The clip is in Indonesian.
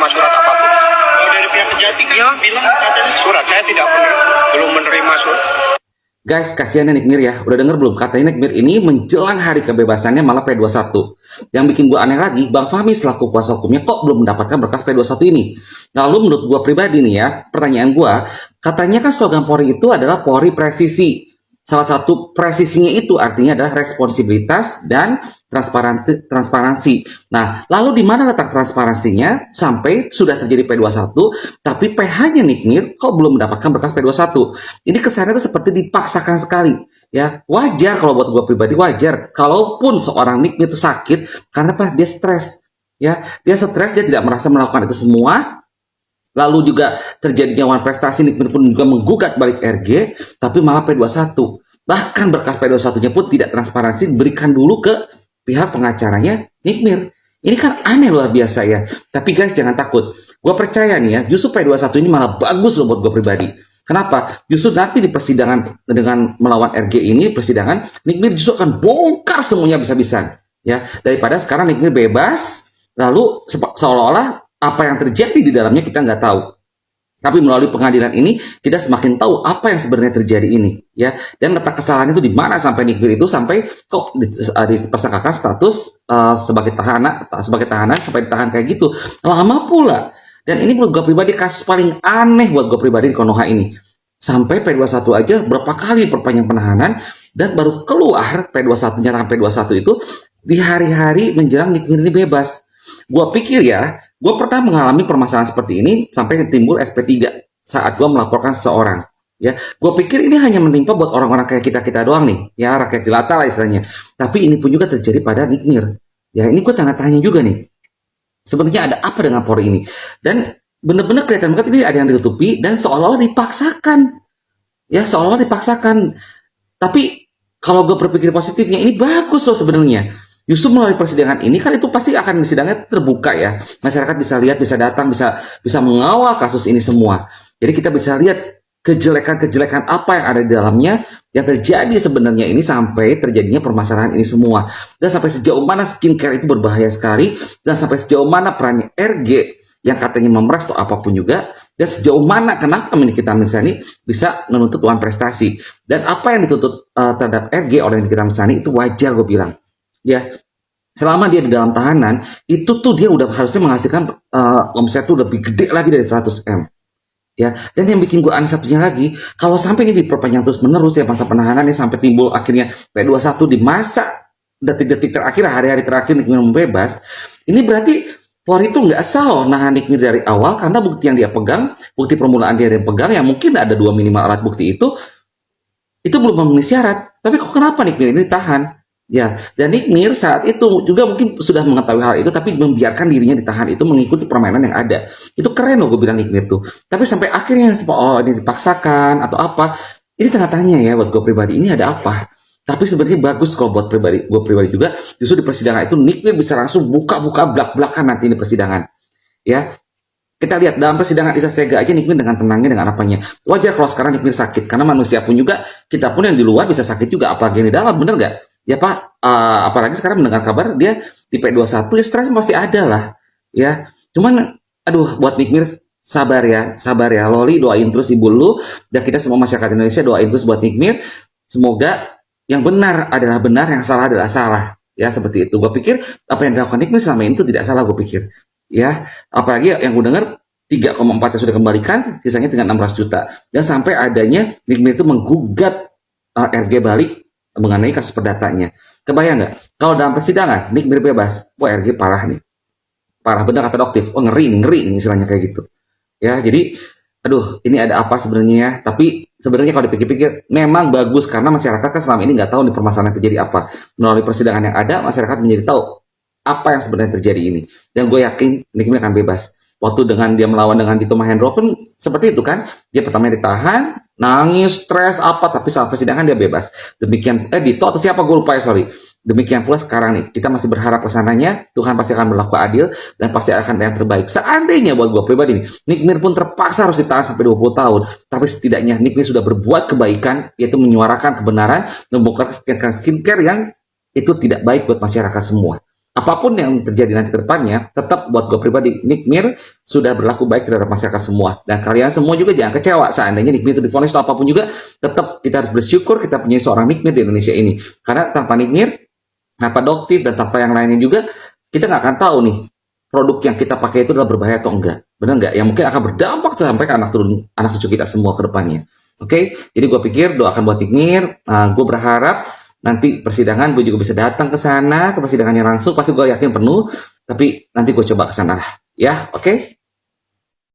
menerima surat apapun. Kalau dari pihak Kejati kan bilang katanya Surat saya belum menerima surat. Guys, kasihan Nikmir ya. Udah denger belum? Katanya Nikmir ini menjelang hari kebebasannya malah P21. Yang bikin gue aneh lagi, Bang Fahmi selaku kuasa hukumnya kok belum mendapatkan berkas P21 ini. Lalu menurut gue pribadi nih ya, pertanyaan gue, katanya kan slogan Polri itu adalah Polri presisi. Salah satu presisinya itu artinya adalah responsibilitas dan transparansi. Nah, lalu di mana letak transparansinya sampai sudah terjadi P21, tapi PH-nya Nikmir kok belum mendapatkan berkas P21? Ini kesannya itu seperti dipaksakan sekali. Ya, wajar kalau buat gue pribadi wajar. Kalaupun seorang Nikmir itu sakit, karena apa? Dia stres. Ya, dia stres, dia tidak merasa melakukan itu semua. Lalu juga terjadinya wan prestasi, Nikmir pun juga menggugat balik RG, tapi malah P21. Bahkan berkas P21-nya pun tidak transparansi, berikan dulu ke pihak pengacaranya Nikmir. Ini kan aneh luar biasa ya. Tapi guys, jangan takut. Gue percaya nih ya, justru P21 ini malah bagus loh buat gue pribadi. Kenapa? Justru nanti di persidangan dengan melawan RG ini, persidangan, Nikmir justru akan bongkar semuanya bisa-bisan. Ya, daripada sekarang Nikmir bebas, lalu seolah-olah apa yang terjadi di dalamnya kita nggak tahu. Tapi melalui pengadilan ini kita semakin tahu apa yang sebenarnya terjadi ini, ya. Dan letak kesalahan itu di mana sampai Nikmir itu sampai kok dipersangkakan status sebagai tahanan sampai ditahan kayak gitu. Lama pula. Dan ini menurut gue pribadi kasus paling aneh buat gue pribadi di Konoha ini. Sampai P21 aja berapa kali perpanjang penahanan dan baru keluar P21 nyerang P21 itu di hari-hari menjelang Nikmir ini bebas. Gue pikir ya, gue pernah mengalami permasalahan seperti ini sampai timbul SP3 saat gue melaporkan seseorang. Ya, gue pikir ini hanya menimpa buat orang-orang kayak kita doang nih, ya rakyat jelata lah istilahnya. Tapi ini pun juga terjadi pada Nikmir. Ya, ini gue tanda tanya juga nih. Sebenarnya ada apa dengan Polri ini? Dan benar-benar kelihatan banget ini ada yang ditutupi dan seolah-olah dipaksakan. Ya, seolah-olah dipaksakan. Tapi kalau gue berpikir positifnya, ini bagus loh sebenarnya. Justru melalui persidangan ini kan itu pasti akan sidangnya terbuka ya. Masyarakat bisa lihat, bisa datang, bisa mengawal kasus ini semua. Jadi kita bisa lihat kejelekan-kejelekan apa yang ada di dalamnya yang terjadi sebenarnya ini sampai terjadinya permasalahan ini semua. Dan sampai sejauh mana skincare itu berbahaya sekali dan sampai sejauh mana perannya RG yang katanya memeras atau apapun juga, dan sejauh mana kenapa Nikita Mirzani bisa menuntut uang prestasi. Dan apa yang dituntut terhadap RG oleh Nikita Mirzani itu wajar gue bilang. Ya, selama dia di dalam tahanan itu tuh dia udah harusnya menghasilkan omset tuh lebih gede lagi dari 100 M. Ya, dan yang bikin gue aneh satunya lagi, kalau sampai ini diperpanjang terus menerus ya masa penahanan ini sampai timbul akhirnya P21 di masa detik-detik terakhir, hari-hari terakhir Nikmir bebas, ini berarti Polri itu nggak salah nahan Nikmir dari awal karena bukti yang dia pegang, bukti permulaan dia yang pegang yang mungkin ada 2 minimal alat bukti itu belum memenuhi syarat. Tapi kok kenapa Nikmir ini ditahan? Ya, dan Nikmir saat itu juga mungkin sudah mengetahui hal itu, tapi membiarkan dirinya ditahan itu mengikuti permainan yang ada. Itu keren loh gue bilang Nikmir tuh. Tapi sampai akhirnya ini dipaksakan atau apa, ini tanda tanya ya buat gue pribadi, ini ada apa? Tapi sebenarnya bagus kalau buat gue pribadi juga, justru di persidangan itu Nikmir bisa langsung buka-buka belak-belakan nanti di persidangan. Ya, kita lihat dalam persidangan Isa Sega aja Nikmir dengan tenangnya, dengan apanya. Wajar kalau sekarang Nikmir sakit, karena manusia pun juga, kita pun yang di luar bisa sakit juga, apalagi yang di dalam, bener gak? Ya Pak, apalagi sekarang mendengar kabar dia di P21, ya stres pasti ada lah. Ya, cuman, aduh, buat Nikmir sabar ya, Loli doain terus ibu lu, dan kita semua masyarakat Indonesia doain terus buat Nikmir. Semoga yang benar adalah benar, yang salah adalah salah. Ya, seperti itu. Gue pikir apa yang dilakukan Nikmir selama ini itu tidak salah, gue pikir. Ya, apalagi yang gue dengar 3,4 yang sudah kembalikan, sisanya tinggal 16 juta. Dan sampai adanya Nikmir itu menggugat RG balik mengenai kasus perdatanya. Kebayang nggak? Kalau dalam persidangan, Nikmir bebas, wah RG parah nih. Parah benar kata Doktif. Oh ngeri nih istilahnya kayak gitu. Ya, jadi, aduh, ini ada apa sebenarnya ya? Tapi sebenarnya kalau dipikir-pikir, memang bagus karena masyarakat kan selama ini nggak tahu nih permasalahan yang terjadi apa. Melalui persidangan yang ada, masyarakat menjadi tahu apa yang sebenarnya terjadi ini. Dan gue yakin Nikmir akan bebas. Waktu dengan dia melawan dengan Dito Mahendro pun seperti itu kan. Dia pertama ditahan, nangis, stres, apa. Tapi saat persidangan dia bebas. Demikian, Dito atau siapa gue lupa ya, sorry. Demikian pula sekarang nih. Kita masih berharap kesananya, Tuhan pasti akan berlaku adil. Dan pasti akan ada yang terbaik. Seandainya buat gue pribadi nih, Nikmir pun terpaksa harus ditahan sampai 20 tahun. Tapi setidaknya Nikmir sudah berbuat kebaikan, yaitu menyuarakan kebenaran, membongkar skincare yang itu tidak baik buat masyarakat semua. apapun yang terjadi nanti ke depannya, tetap buat gue pribadi, Nikmir sudah berlaku baik terhadap masyarakat semua. Dan kalian semua juga jangan kecewa seandainya Nikmir itu divonis atau apapun juga, tetap kita harus bersyukur kita punya seorang Nikmir di Indonesia ini. Karena tanpa Nikmir, tanpa Doktif, dan tanpa yang lainnya juga, kita nggak akan tahu nih, produk yang kita pakai itu adalah berbahaya atau enggak. Benar nggak? Yang mungkin akan berdampak sampai ke anak cucu kita semua ke depannya. Oke, jadi gue pikir doakan buat Nikmir. Gue berharap nanti persidangan gue juga bisa datang ke sana, ke persidangannya langsung. Pasti gue yakin penuh, tapi nanti gue coba ke sana. Ya, oke?